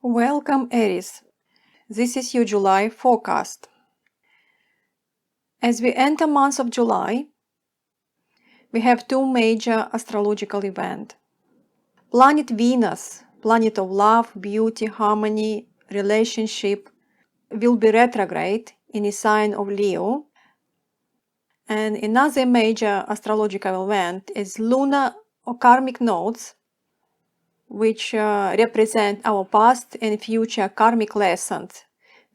Welcome, Aries. This is your July forecast. As we enter month of July, we have two major astrological events. Planet Venus, planet of love, beauty, harmony, relationship, will be retrograde in a sign of Leo. And another major astrological event is lunar or karmic nodes, which represent our past and future karmic lessons,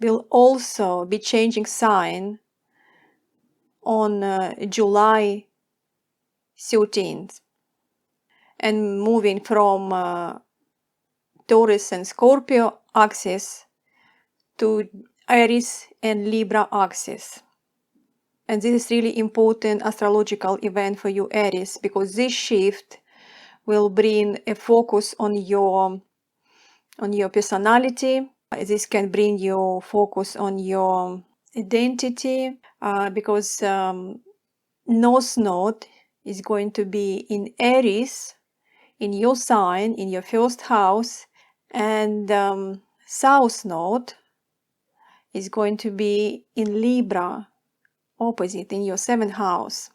will also be changing sign on July 13th and moving from Taurus and Scorpio axis to Aries and Libra axis. And this is really important astrological event for you, Aries, because this shift will bring a focus on your personality. This can bring you focus on your identity, because North Node is going to be in Aries, in your sign, in your first house, and South Node is going to be in Libra, opposite, in your seventh house.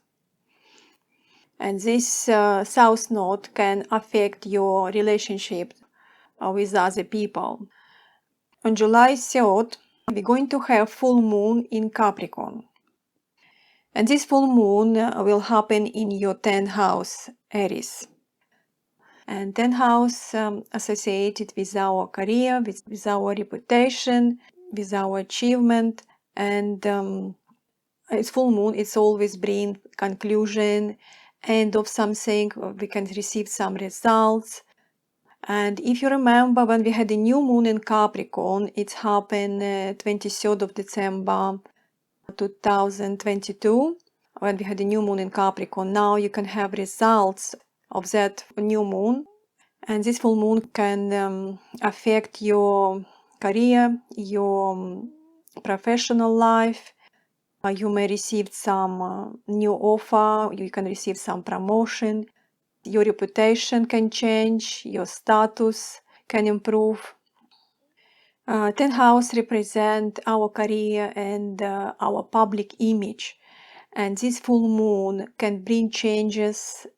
And this South Node can affect your relationship with other people. On July 3rd, we're going to have full moon in Capricorn. And this full moon will happen in your 10th house, Aries. And 10th house associated with our career, with our reputation, with our achievement. And it's full moon, it's always bring conclusion, end of something, we can receive some results. And if you remember, when we had a new moon in Capricorn, it happened 23rd of December 2022, when we had a new moon in Capricorn. Now you can have results of that new moon, and this full moon can affect your career, your professional life. You may receive some new offer, you can receive some promotion, your reputation can change, your status can improve. 10th house represent our career and our public image, and this full moon can bring changes,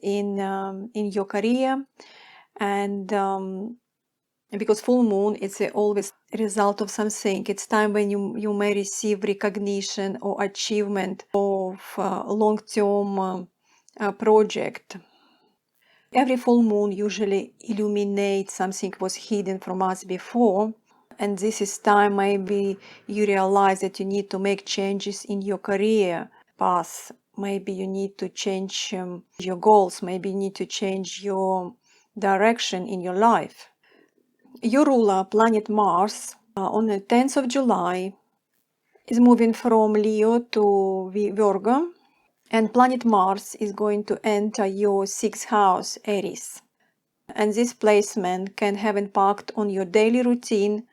in your career. And because full moon is always a result of something, it's time when you may receive recognition or achievement of a long-term project. Every full moon usually illuminates something was hidden from us before, and this is time maybe you realize that you need to make changes in your career path. Maybe you need to change your goals, maybe you need to change your direction in your life. Your ruler, planet Mars, on the 10th of July is moving from Leo to Virgo, and planet Mars is going to enter your 6th house, Aries. And this placement can have impact on your daily routine,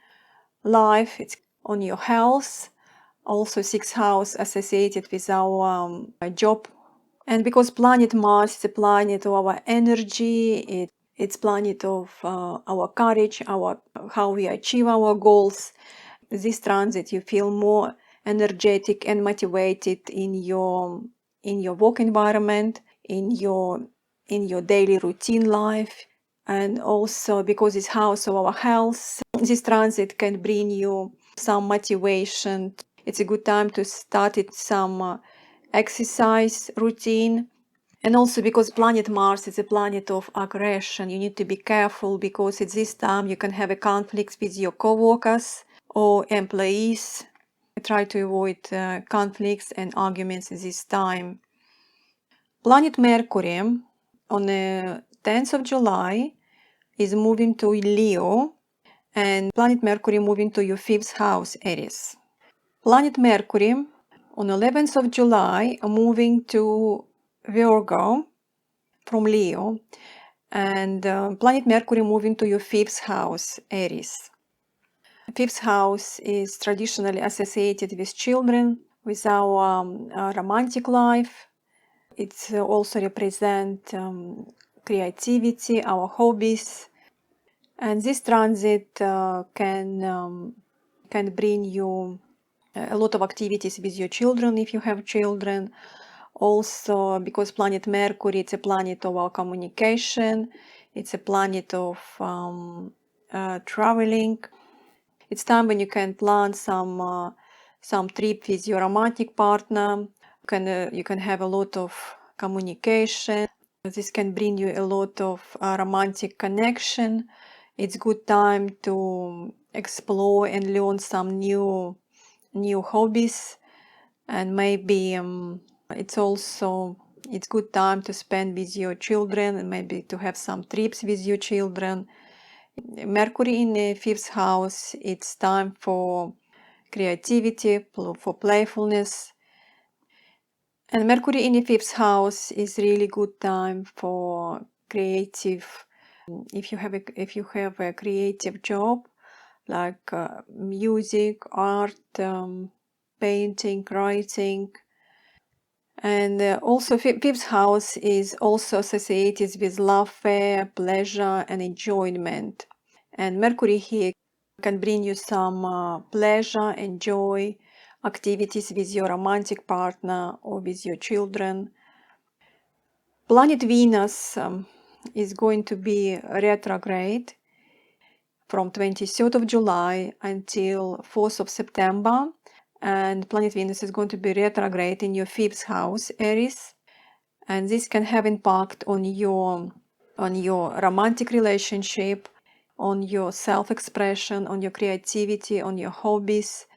life, it's on your health, also 6th house associated with our job. And because planet Mars is a planet of our energy, it's planet of our courage, how we achieve our goals. This transit, you feel more energetic and motivated in your work environment, in your daily routine life. And also because it's house of our health, this transit can bring you some motivation. It's a good time to start some exercise routine. And also because planet Mars is a planet of aggression, you need to be careful, because at this time you can have a conflict with your co-workers or employees. Try to avoid conflicts and arguments at this time. Planet Mercury on the 10th of July is moving to Leo, and planet Mercury moving to your 5th house, Aries. Planet Mercury on 11th of July moving to Virgo from Leo, and planet Mercury moving to your 5th house, Aries. 5th house is traditionally associated with children, with our romantic life. It also represents creativity, our hobbies, And this transit can bring you a lot of activities with your children if you have children. Also, because planet Mercury, it's a planet of our communication, it's a planet of traveling. It's time when you can plan some trip with your romantic partner. You can have a lot of communication. This can bring you a lot of romantic connection. It's good time to explore and learn some new hobbies, and maybe it's good time to spend with your children and maybe to have some trips with your children. Mercury in the 5th house, it's time for creativity, for playfulness. And Mercury in the 5th house is really good time for creative. If you have a creative job like music, art, painting, writing. And also 5th house is also associated with love, pleasure, and enjoyment. And Mercury here can bring you some pleasure and joy activities with your romantic partner or with your children. Planet Venus is going to be retrograde from 23rd of July until 4th of September. And planet Venus is going to be retrograde in your 5th house, Aries. And this can have impact on your romantic relationship, on your self-expression, on your creativity, on your hobbies.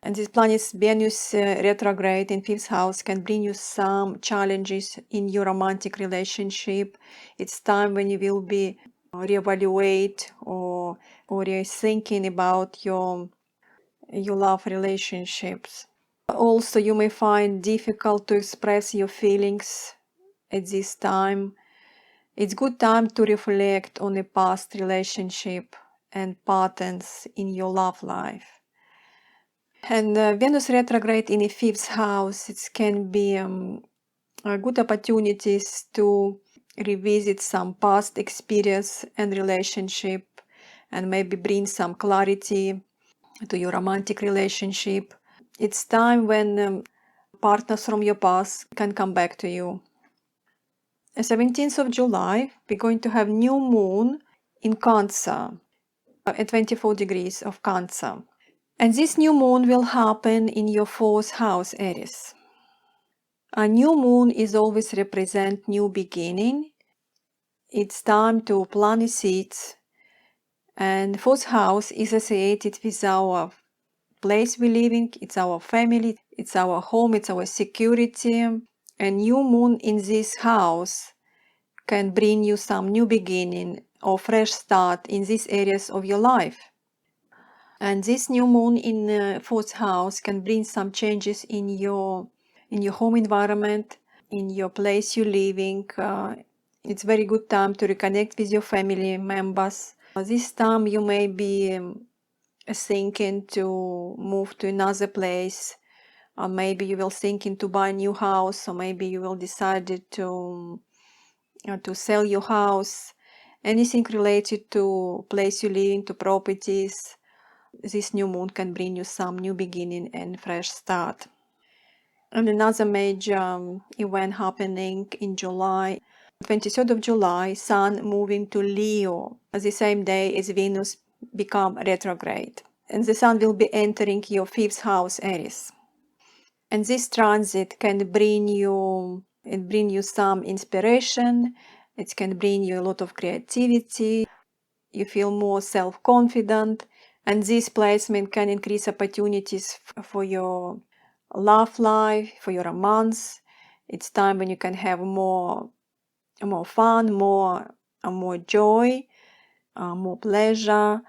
And this planet's Venus retrograde in 5th house can bring you some challenges in your romantic relationship. It's time when you will be reevaluate or rethinking about your love relationships. Also, you may find difficult to express your feelings at this time. It's good time to reflect on a past relationship and patterns in your love life. And Venus retrograde in the 5th house, it can be good opportunities to revisit some past experience and relationship and maybe bring some clarity to your romantic relationship. It's time when partners from your past can come back to you. The 17th of July, we're going to have new moon in Cancer at 24 degrees of Cancer. And this new moon will happen in your 4th house, Aries. A new moon is always represent new beginning. It's time to plant seeds. And 4th house is associated with our place we live in. It's our family, it's our home, it's our security. A new moon in this house can bring you some new beginning or fresh start in these areas of your life. And this new moon in 4th house can bring some changes in your home environment, in your place you're living. It's very good time to reconnect with your family members. This time you may be thinking to move to another place, or maybe you will thinking to buy a new house, or maybe you will decide to sell your house. Anything related to place you living, to properties. This new moon can bring you some new beginning and fresh start. And another major event happening in July, 23rd of July, Sun moving to Leo, the same day as Venus become retrograde. And the Sun will be entering your 5th house, Aries. And this transit can bring you some inspiration. It can bring you a lot of creativity. You feel more self-confident. And this placement can increase opportunities for your love life, for your romance. It's time when you can have more fun, more joy, more pleasure.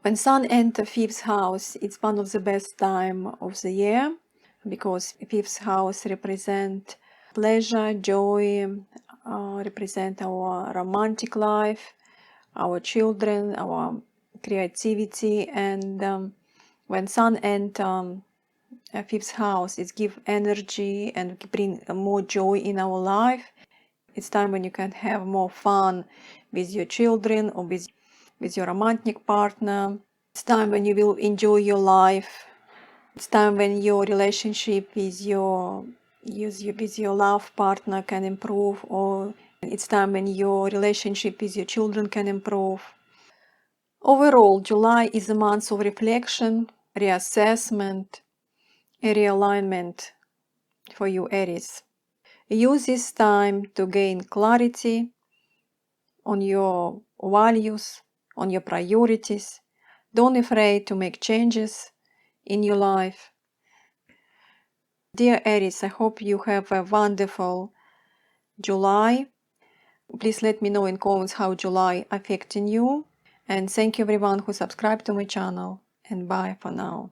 When Sun enters 5th house, it's one of the best time of the year because 5th house represent pleasure, joy, represent our romantic life, our children, our creativity. And when Sun enters 5th house, it gives energy and bring more joy in our life. It's time when you can have more fun with your children or with your romantic partner. It's time when you will enjoy your life. It's time when your relationship with your love partner can improve, or it's time when your relationship with your children can improve. Overall, July is a month of reflection, reassessment, and realignment for you, Aries. Use this time to gain clarity on your values, on your priorities. Don't be afraid to make changes in your life. Dear Aries, I hope you have a wonderful July. Please let me know in comments how July affecting you. And thank you everyone who subscribed to my channel. And bye for now.